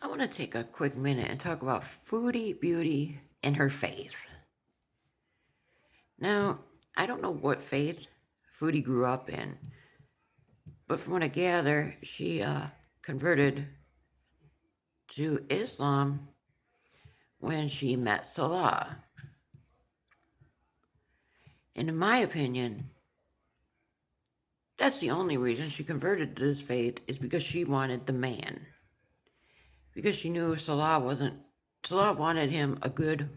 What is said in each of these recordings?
I want to take a quick minute and talk about Foodie Beauty and her faith. Now, I don't know what faith Foodie grew up in, but from what I gather, she converted to Islam when she met Salah. And in my opinion, that's the only reason she converted to this faith is because she wanted the man. Because she knew Salah wanted him a good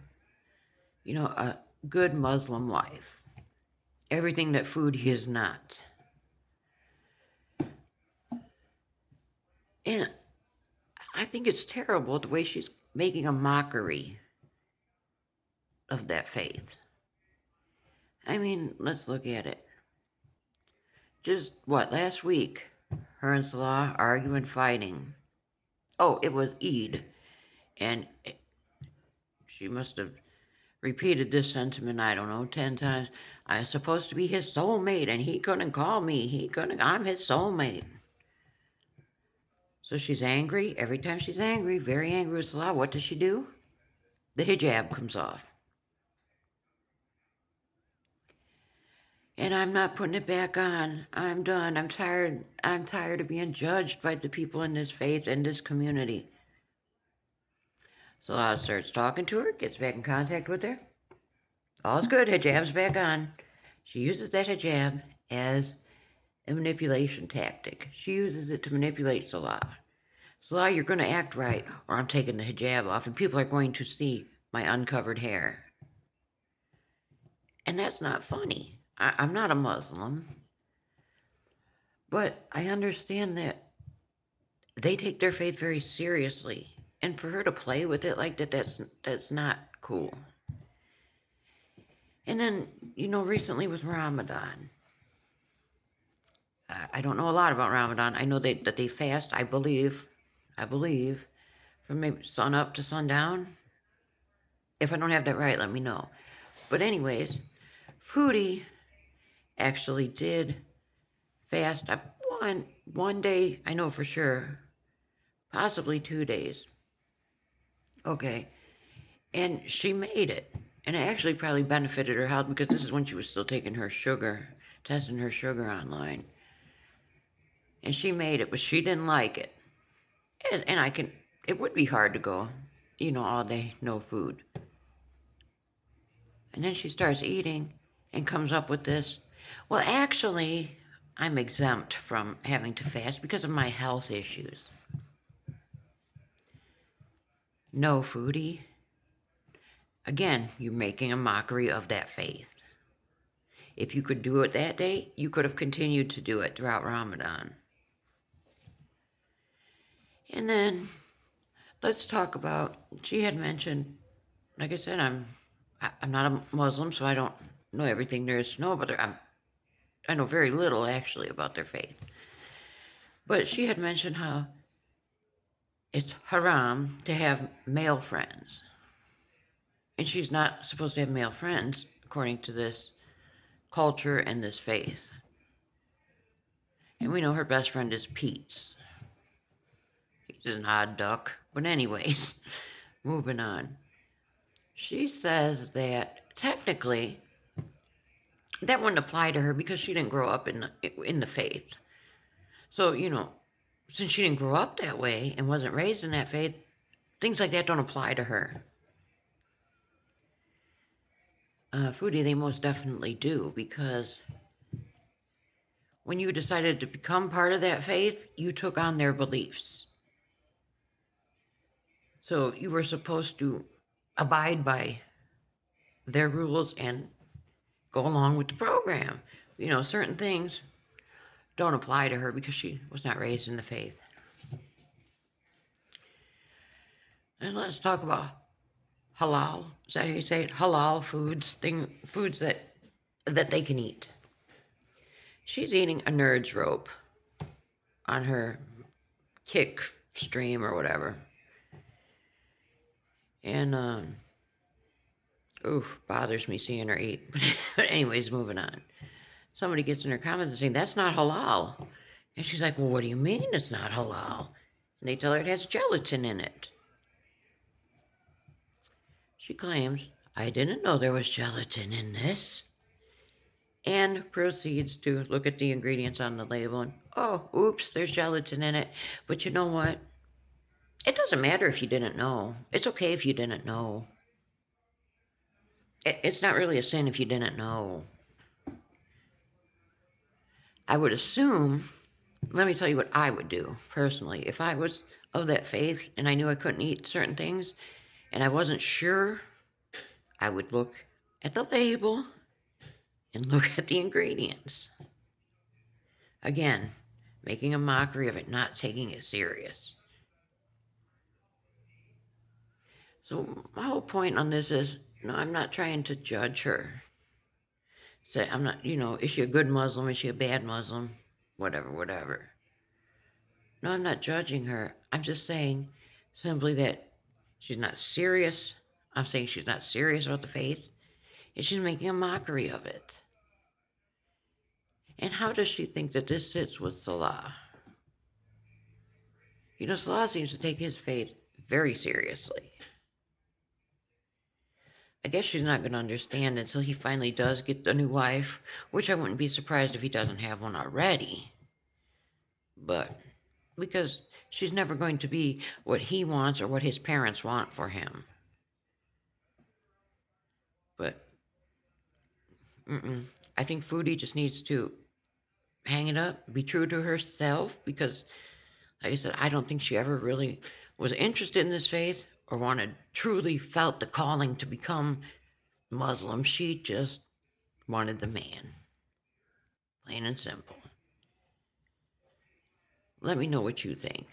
Muslim wife. Everything that Foodie is not. And I think it's terrible the way she's making a mockery of that faith. I mean, let's look at it. Just last week, her and Salah arguing, fighting. Oh, it was Eid. And she must have repeated this sentiment, I don't know, 10 times. I'm supposed to be his soulmate, and he couldn't call me. I'm his soulmate. So she's angry. Every time she's angry, very angry with Salah, what does she do? The hijab comes off. And I'm not putting it back on. I'm done. I'm tired. I'm tired of being judged by the people in this faith and this community. Salah starts talking to her, gets back in contact with her. All's good. Hijab's back on. She uses that hijab as a manipulation tactic. She uses it to manipulate Salah. Salah, you're going to act right, or I'm taking the hijab off, and people are going to see my uncovered hair. And that's not funny. I'm not a Muslim. But I understand that they take their faith very seriously. And for her to play with it like that, that's not cool. And then, recently with Ramadan. I don't know a lot about Ramadan. I know that they fast, I believe, from maybe sun up to sundown. If I don't have that right, let me know. But anyways, Foodie actually did fast one day, I know for sure, possibly 2 days. Okay, and she made it, and it actually probably benefited her health because this is when she was still taking her sugar, testing her sugar online, and she made it, but she didn't like it, and it would be hard to go, all day no food, and then she starts eating and comes up with this. Well, actually, I'm exempt from having to fast because of my health issues. No, Foodie. Again, you're making a mockery of that faith. If you could do it that day, you could have continued to do it throughout Ramadan. And then let's talk about, she had mentioned, like I said, I'm not a Muslim, so I don't know everything there is to know about I know very little actually about their faith. But she had mentioned how it's haram to have male friends. And she's not supposed to have male friends, according to this culture and this faith. And we know her best friend is Pete's. He's an odd duck. But anyways, moving on. She says that technically that wouldn't apply to her because she didn't grow up in the faith. So, since she didn't grow up that way and wasn't raised in that faith, things like that don't apply to her. Foodie, they most definitely do, because when you decided to become part of that faith, you took on their beliefs. So you were supposed to abide by their rules and go along with the program. Certain things don't apply to her because she was not raised in the faith. And let's talk about halal. Is that how you say it? Halal foods, foods that they can eat. She's eating a nerd's rope on her kick stream or whatever. And, bothers me seeing her eat. But anyways, moving on. Somebody gets in her comments and saying, that's not halal. And she's like, well, what do you mean it's not halal? They tell her it has gelatin in it. She claims, I didn't know there was gelatin in this. And proceeds to look at the ingredients on the label and, oh, oops, there's gelatin in it. But you know what? It doesn't matter if you didn't know. It's okay if you didn't know. It's not really a sin if you didn't know. I would assume, let me tell you what I would do personally. If I was of that faith and I knew I couldn't eat certain things and I wasn't sure, I would look at the label and look at the ingredients. Again, making a mockery of it, not taking it serious. So my whole point on this is, I'm not trying to judge her. Say, I'm not, is she a good Muslim? Is she a bad Muslim? Whatever, whatever. No, I'm not judging her. I'm just saying simply that she's not serious. I'm saying she's not serious about the faith, and she's making a mockery of it. And how does she think that this sits with Salah? Salah seems to take his faith very seriously. I guess she's not going to understand until he finally does get a new wife, which I wouldn't be surprised if he doesn't have one already. But because she's never going to be what he wants or what his parents want for him. But I think Foodie just needs to hang it up, be true to herself, because, like I said, I don't think she ever really was interested in this faith or truly felt the calling to become Muslim. She just wanted the man. Plain and simple. Let me know what you think.